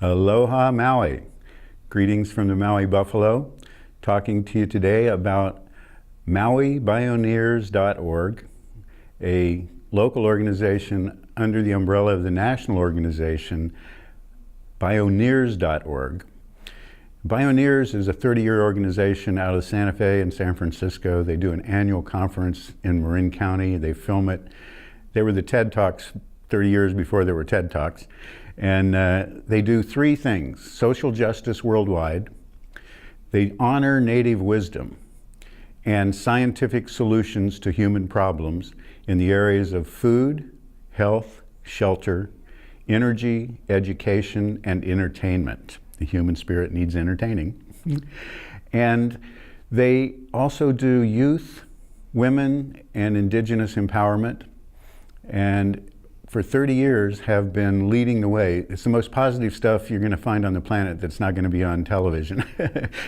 Aloha Maui. Greetings from the Maui Buffalo. Talking to you today about MauiBioneers.org, a local organization under the umbrella of the national organization Bioneers.org. Bioneers is a 30-year organization out of Santa Fe and San Francisco. They do an annual conference in Marin County. They film it. They were the TED Talks 30 years before there were TED Talks. And they do three things: social justice worldwide, they honor native wisdom, and scientific solutions to human problems in the areas of food, health, shelter, energy, education, and entertainment. The human spirit needs entertaining. And they also do youth, women, and indigenous empowerment, and for 30 years have been leading the way. It's the most positive stuff you're going to find on the planet that's not going to be on television,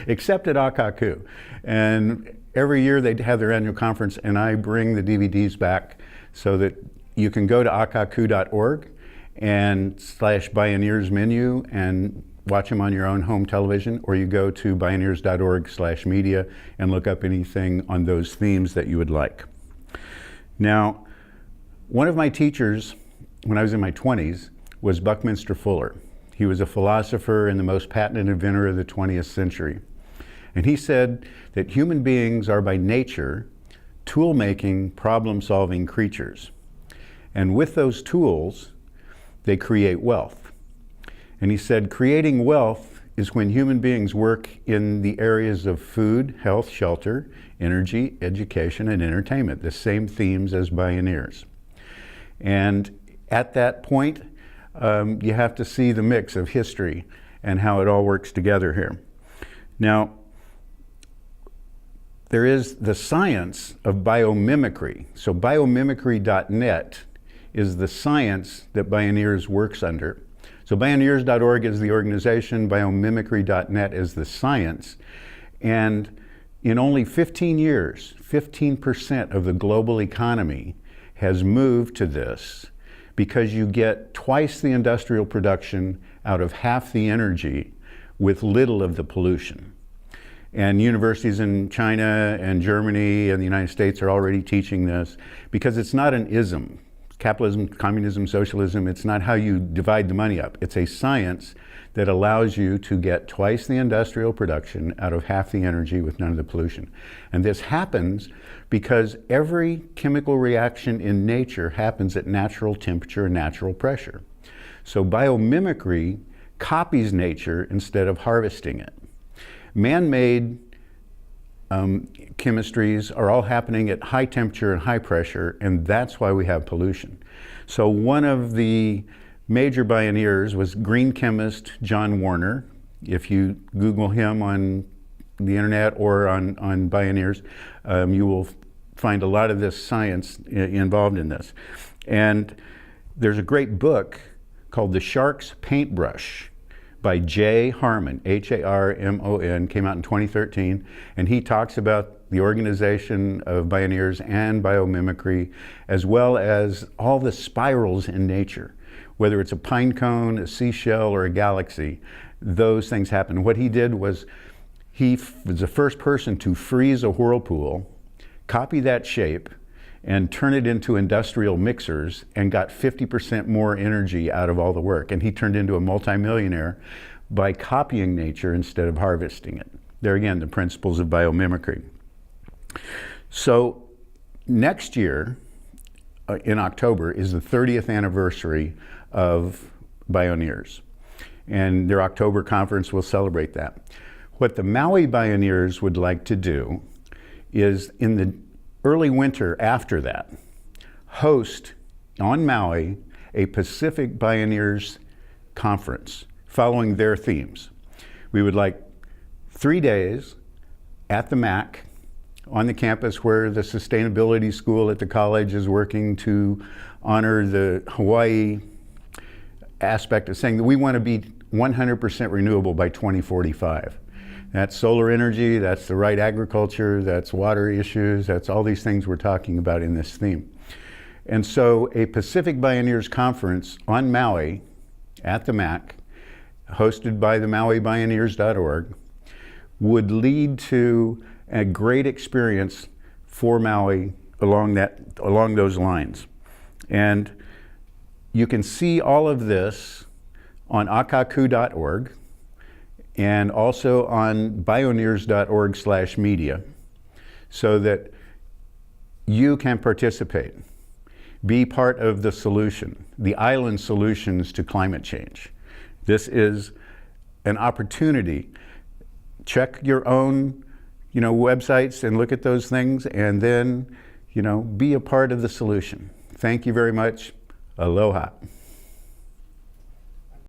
except at Akaku. And every year they have their annual conference, and I bring the DVDs back so that you can go to akaku.org and /Bioneers menu and watch them on your own home television, or you go to bioneers.org/media and look up anything on those themes that you would like. Now, one of my teachers when I was in my 20s was Buckminster Fuller. He was a philosopher and the most patented inventor of the 20th century. And he said that human beings are by nature tool-making, problem-solving creatures. And with those tools, they create wealth. And he said creating wealth is when human beings work in the areas of food, health, shelter, energy, education, and entertainment, the same themes as Bioneers. And at that point, you have to see the mix of history and how it all works together here. Now, there is the science of biomimicry. So biomimicry.net is the science that Bioneers works under. So Bioneers.org is the organization, biomimicry.net is the science. And in only 15 years, 15% of the global economy has moved to this, because you get twice the industrial production out of half the energy with little of the pollution. And universities in China and Germany and the United States are already teaching this, because it's not an ism. Capitalism, communism, socialism, it's not how you divide the money up. It's a science that allows you to get twice the industrial production out of half the energy with none of the pollution. And this happens because every chemical reaction in nature happens at natural temperature and natural pressure. So biomimicry copies nature instead of harvesting it. Man-made chemistries are all happening at high temperature and high pressure, and that's why we have pollution. So one of the major pioneers was green chemist John Warner. If you Google him on the internet or on Bioneers, you will find a lot of this science involved in this. And there's a great book called The Shark's Paintbrush by Jay Harmon, Harmon, came out in 2013, and he talks about the organization of Bioneers and biomimicry, as well as all the spirals in nature. Whether it's a pine cone, a seashell, or a galaxy, those things happen. What he did was he was the first person to freeze a whirlpool, copy that shape, and turn it into industrial mixers, and got 50% more energy out of all the work. And he turned into a multimillionaire by copying nature instead of harvesting it. There again, the principles of biomimicry. So next year, in October, is the 30th anniversary of Bioneers. And their October conference will celebrate that. What the Maui Bioneers would like to do is, in the early winter after that, host on Maui a Pacific Bioneers conference following their themes. We would like 3 days at the MAC on the campus where the sustainability school at the college is working to honor the Hawaii aspect of saying that we want to be 100% renewable by 2045. That's solar energy, that's the right agriculture, that's water issues, that's all these things we're talking about in this theme. And so a Pacific Bioneers conference on Maui at the MAC hosted by the Bioneers.org, would lead to a great experience for Maui along those lines. And you can see all of this on akaku.org and also on Bioneers.org/media, so that you can participate, be part of the solution, the island solutions to climate change. This is an opportunity. Check your own, websites and look at those things, and then, be a part of the solution. Thank you very much. Aloha.